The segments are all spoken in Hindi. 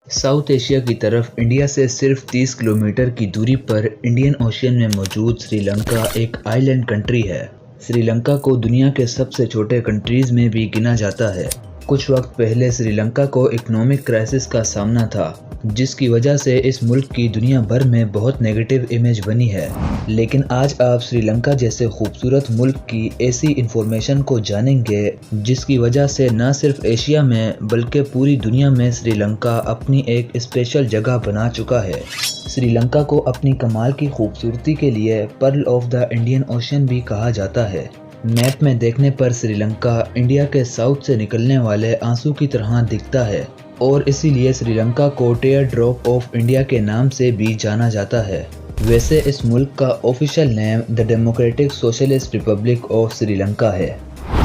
साउथ एशिया की तरफ इंडिया से सिर्फ 30 किलोमीटर की दूरी पर इंडियन ओशियन में मौजूद श्रीलंका एक आइलैंड कंट्री है। श्रीलंका को दुनिया के सबसे छोटे कंट्रीज में भी गिना जाता है। कुछ वक्त पहले श्रीलंका को इकोनॉमिक क्राइसिस का सामना था, जिसकी वजह से इस मुल्क की दुनिया भर में बहुत नेगेटिव इमेज बनी है। लेकिन आज आप श्रीलंका जैसे खूबसूरत मुल्क की ऐसी इंफॉर्मेशन को जानेंगे जिसकी वजह से न सिर्फ एशिया में बल्कि पूरी दुनिया में श्रीलंका अपनी एक स्पेशल जगह बना चुका है। श्रीलंका को अपनी कमाल की खूबसूरती के लिए pearl of the Indian ocean भी कहा जाता है। मैप में देखने पर श्रीलंका इंडिया के साउथ से निकलने वाले आंसू की तरह दिखता है और इसीलिए श्रीलंका को टीयर ड्रॉप ऑफ इंडिया के नाम से भी जाना जाता है। वैसे इस मुल्क का official name the democratic socialist Republic of Sri Lanka है।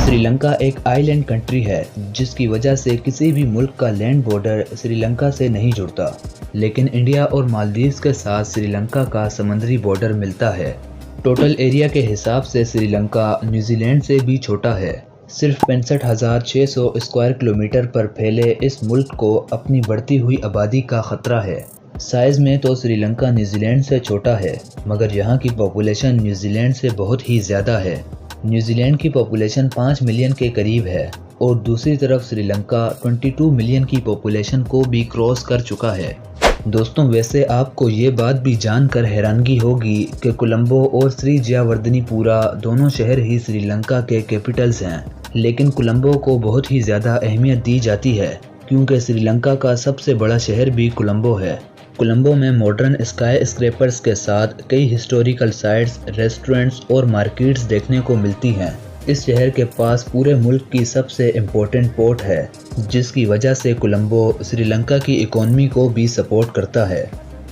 श्रीलंका एक आइलैंड कंट्री है, जिसकी वजह से किसी भी मुल्क का लैंड बॉर्डर श्रीलंका से नहीं जुड़ता, लेकिन इंडिया और मालदीव्स के साथ श्रीलंका का समुद्री बॉर्डर मिलता है। टोटल एरिया के हिसाब से श्रीलंका न्यूजीलैंड से भी छोटा है। सिर्फ 65,600 स्क्वायर किलोमीटर पर फैले इस मुल्क को अपनी बढ़ती हुई आबादी का खतरा है। साइज में तो श्रीलंका न्यूजीलैंड से छोटा है, मगर यहाँ की पॉपुलेशन न्यूजीलैंड से बहुत ही ज़्यादा है। न्यूजीलैंड की पॉपुलेशन 5 मिलियन के करीब है और दूसरी तरफ श्रीलंका 22 मिलियन की पॉपुलेशन को भी क्रॉस कर चुका है। दोस्तों, वैसे आपको ये बात भी जानकर हैरानगी होगी कि कोलंबो और श्री जयावर्धनीपुरा दोनों शहर ही श्रीलंका के कैपिटल्स हैं, लेकिन कोलंबो को बहुत ही ज़्यादा अहमियत दी जाती है क्योंकि श्रीलंका का सबसे बड़ा शहर भी कोलंबो है। कोलंबो में मॉडर्न स्काई स्क्रैपर्स के साथ कई हिस्टोरिकल साइट्स, रेस्टोरेंट्स और मार्केट्स देखने को मिलती हैं। इस शहर के पास पूरे मुल्क की सबसे इम्पोर्टेंट पोर्ट है, जिसकी वजह से कोलंबो श्रीलंका की इकोनॉमी को भी सपोर्ट करता है।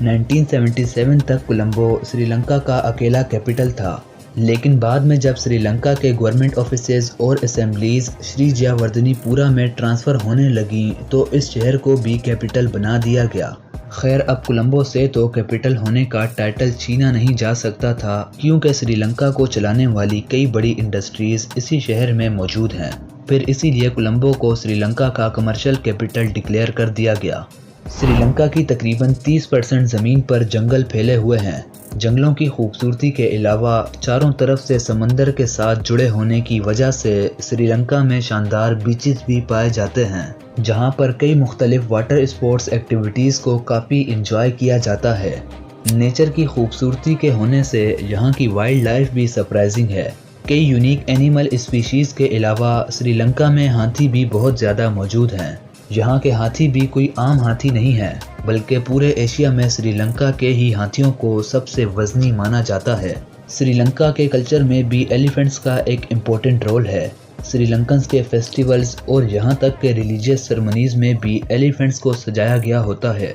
1977 तक कोलंबो श्रीलंका का अकेला कैपिटल था, लेकिन बाद में जब श्रीलंका के गवर्नमेंट ऑफिसेज और असेंबलीज श्री जयावर्धनीपुरा में ट्रांसफ़र होने लगी तो इस शहर को भी कैपिटल बना दिया गया। खैर, अब कोलंबो से तो कैपिटल होने का टाइटल छीना नहीं जा सकता था, क्योंकि श्रीलंका को चलाने वाली कई बड़ी इंडस्ट्रीज इसी शहर में मौजूद हैं। फिर इसीलिए कोलंबो को श्रीलंका का कमर्शियल कैपिटल डिक्लेयर कर दिया गया। श्रीलंका की तकरीबन 30% ज़मीन पर जंगल फैले हुए हैं। जंगलों की खूबसूरती के अलावा चारों तरफ से समंदर के साथ जुड़े होने की वजह से श्रीलंका में शानदार बीचेस भी पाए जाते हैं, जहां पर कई मुख्तलिफ वाटर स्पोर्ट्स एक्टिविटीज़ को काफ़ी इंजॉय किया जाता है। नेचर की खूबसूरती के होने से यहाँ की वाइल्ड लाइफ भी सरप्राइजिंग है। कई यूनिक एनिमल स्पीशीज़ के अलावा श्रीलंका में हाथी भी बहुत ज़्यादा मौजूद हैं। यहाँ के हाथी भी कोई आम हाथी नहीं है, बल्कि पूरे एशिया में श्रीलंका के ही हाथियों को सबसे वजनी माना जाता है। श्रीलंका के कल्चर में भी एलिफेंट्स का एक इम्पोर्टेंट रोल है। श्रीलंकन्स के फेस्टिवल्स और यहाँ तक के रिलीजियस सेरेमनीज में भी एलिफेंट्स को सजाया गया होता है।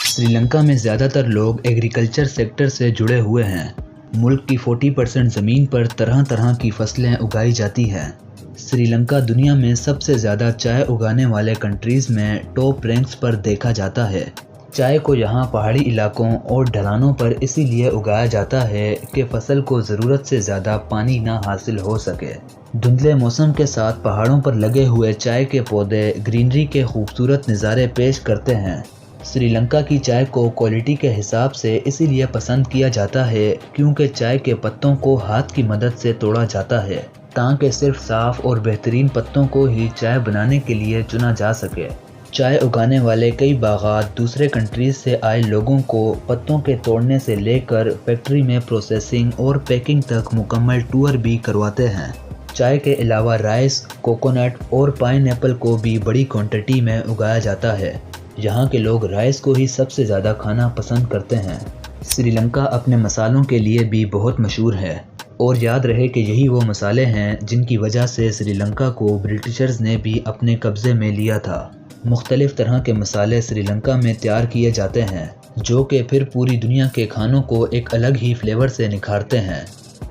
श्रीलंका में ज़्यादातर लोग एग्रीकल्चर सेक्टर से जुड़े हुए हैं। मुल्क की 40% ज़मीन पर तरह तरह की फसलें उगाई जाती हैं। श्रीलंका दुनिया में सबसे ज़्यादा चाय उगाने वाले कंट्रीज़ में टॉप रैंक्स पर देखा जाता है। चाय को यहाँ पहाड़ी इलाकों और ढलानों पर इसीलिए उगाया जाता है कि फसल को ज़रूरत से ज़्यादा पानी ना हासिल हो सके। धुंधले मौसम के साथ पहाड़ों पर लगे हुए चाय के पौधे ग्रीनरी के खूबसूरत नज़ारे पेश करते हैं। श्रीलंका की चाय को क्वालिटी के हिसाब से इसीलिए पसंद किया जाता है क्योंकि चाय के पत्तों को हाथ की मदद से तोड़ा जाता है, ताकि सिर्फ साफ़ और बेहतरीन पत्तों को ही चाय बनाने के लिए चुना जा सके। चाय उगाने वाले कई बागात दूसरे कंट्रीज से आए लोगों को पत्तों के तोड़ने से लेकर फैक्ट्री में प्रोसेसिंग और पैकिंग तक मुकम्मल टूर भी करवाते हैं। चाय के अलावा राइस, कोकोनट और पाइनएप्पल को भी बड़ी क्वांटिटी में उगाया जाता है। यहाँ के लोग राइस को ही सबसे ज़्यादा खाना पसंद करते हैं। श्रीलंका अपने मसालों के लिए भी बहुत मशहूर है और याद रहे कि यही वो मसाले हैं जिनकी वजह से श्रीलंका को ब्रिटिशर्स ने भी अपने कब्ज़े में लिया था। मुख्तलिफ तरह के मसाले श्रीलंका में तैयार किए जाते हैं, जो कि फिर पूरी दुनिया के खानों को एक अलग ही फ्लेवर से निखारते हैं।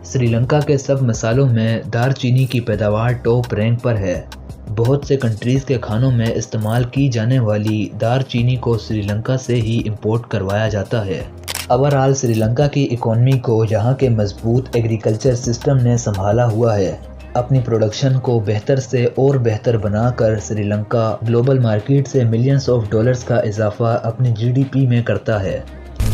श्रीलंका के सब मसालों में दारचीनी की पैदावार टॉप रैंक पर है। बहुत से कंट्रीज़ के खानों में इस्तेमाल की जाने वाली दारचीनी को श्रीलंका से ही इंपोर्ट करवाया जाता है। ओवरऑल श्रीलंका की इकोनॉमी को यहाँ के मजबूत एग्रीकल्चर सिस्टम ने संभाला हुआ है। अपनी प्रोडक्शन को बेहतर से और बेहतर बनाकर श्रीलंका ग्लोबल मार्केट से मिलियंस ऑफ डॉलर्स का इजाफा अपनी जीडीपी में करता है।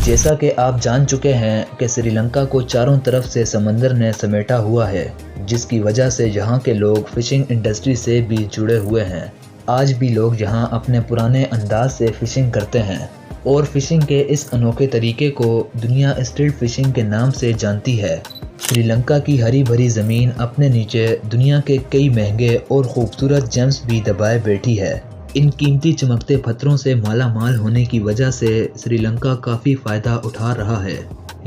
जैसा कि आप जान चुके हैं कि श्रीलंका को चारों तरफ से समंदर ने समेटा हुआ है, जिसकी वजह से यहाँ के लोग फिशिंग इंडस्ट्री से भी जुड़े हुए हैं। आज भी लोग यहाँ अपने पुराने अंदाज से फिशिंग करते हैं और फिशिंग के इस अनोखे तरीके को दुनिया स्टिल्ट फिशिंग के नाम से जानती है। श्रीलंका की हरी भरी ज़मीन अपने नीचे दुनिया के कई महंगे और खूबसूरत जेम्स भी दबाए बैठी है। इन कीमती चमकते पत्थरों से माला माल होने की वजह से श्रीलंका काफ़ी फ़ायदा उठा रहा है।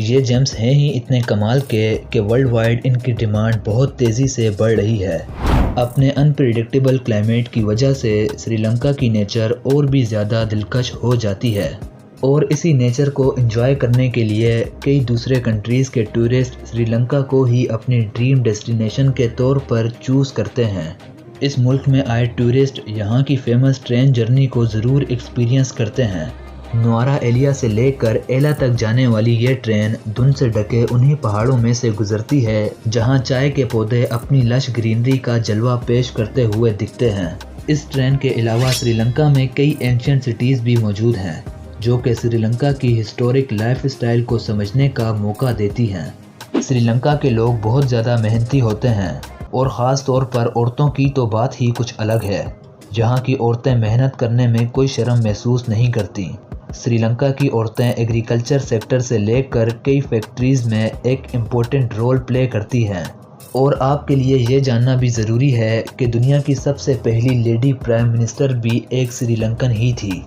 ये जेम्स हैं ही इतने कमाल के कि वर्ल्ड वाइड इनकी डिमांड बहुत तेज़ी से बढ़ रही है। अपने अनप्रिडिक्टेबल क्लाइमेट की वजह से श्रीलंका की नेचर और भी ज़्यादा दिलकश हो जाती है और इसी नेचर को एंजॉय करने के लिए कई दूसरे कंट्रीज़ के टूरिस्ट श्रीलंका को ही अपनी ड्रीम डेस्टिनेशन के तौर पर चूज़ करते हैं। इस मुल्क में आए टूरिस्ट यहाँ की फेमस ट्रेन जर्नी को ज़रूर एक्सपीरियंस करते हैं। नुआरा एलिया से लेकर एला तक जाने वाली ये ट्रेन धुंध से ढके उन्हीं पहाड़ों में से गुजरती है जहाँ चाय के पौधे अपनी लश ग्रीनरी का जलवा पेश करते हुए दिखते हैं। इस ट्रेन के अलावा श्रीलंका में कई एंशिएंट सिटीज़ भी मौजूद हैं जो कि श्रीलंका की हिस्टोरिक लाइफ स्टाइल को समझने का मौका देती हैं। श्रीलंका के लोग बहुत ज़्यादा मेहनती होते हैं और ख़ास तौर पर औरतों की तो बात ही कुछ अलग है। जहाँ की औरतें मेहनत करने में कोई शर्म महसूस नहीं करती। श्रीलंका की औरतें एग्रीकल्चर सेक्टर से लेकर कई फैक्ट्रीज़ में एक इम्पोर्टेंट रोल प्ले करती हैं। और आपके लिए ये जानना भी ज़रूरी है कि दुनिया की सबसे पहली लेडी प्राइम मिनिस्टर भी एक श्रीलंकन ही थी।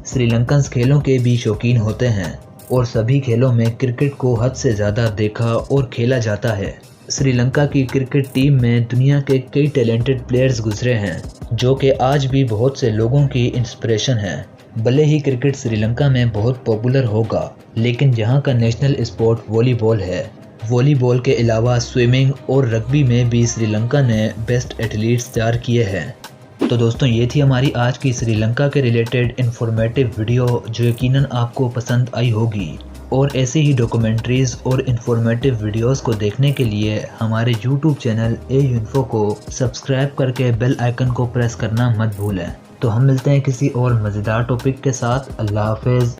श्रीलंकन्स खेलों के भी शौकीन होते हैं और सभी खेलों में क्रिकेट को हद से ज़्यादा देखा और खेला जाता है। श्रीलंका की क्रिकेट टीम में दुनिया के कई टैलेंटेड प्लेयर्स गुजरे हैं जो कि आज भी बहुत से लोगों की इंस्पिरेशन हैं। भले ही क्रिकेट श्रीलंका में बहुत पॉपुलर होगा, लेकिन यहाँ का नेशनल स्पोर्ट वॉलीबॉल है। वॉलीबॉल के अलावा स्विमिंग और रग्बी में भी श्रीलंका ने बेस्ट एथलीट्स तैयार किए हैं। तो दोस्तों, ये थी हमारी आज की श्रीलंका के रिलेटेड इन्फॉर्मेटिव वीडियो जो यकीनन आपको पसंद आई होगी। और ऐसे ही डॉक्यूमेंट्रीज़ और इन्फॉर्मेटिव वीडियोस को देखने के लिए हमारे यूट्यूब चैनल AUinfo को सब्सक्राइब करके बेल आइकन को प्रेस करना मत भूलें। तो हम मिलते हैं किसी और मज़ेदार टॉपिक के साथ। अल्लाह हाफ़िज़।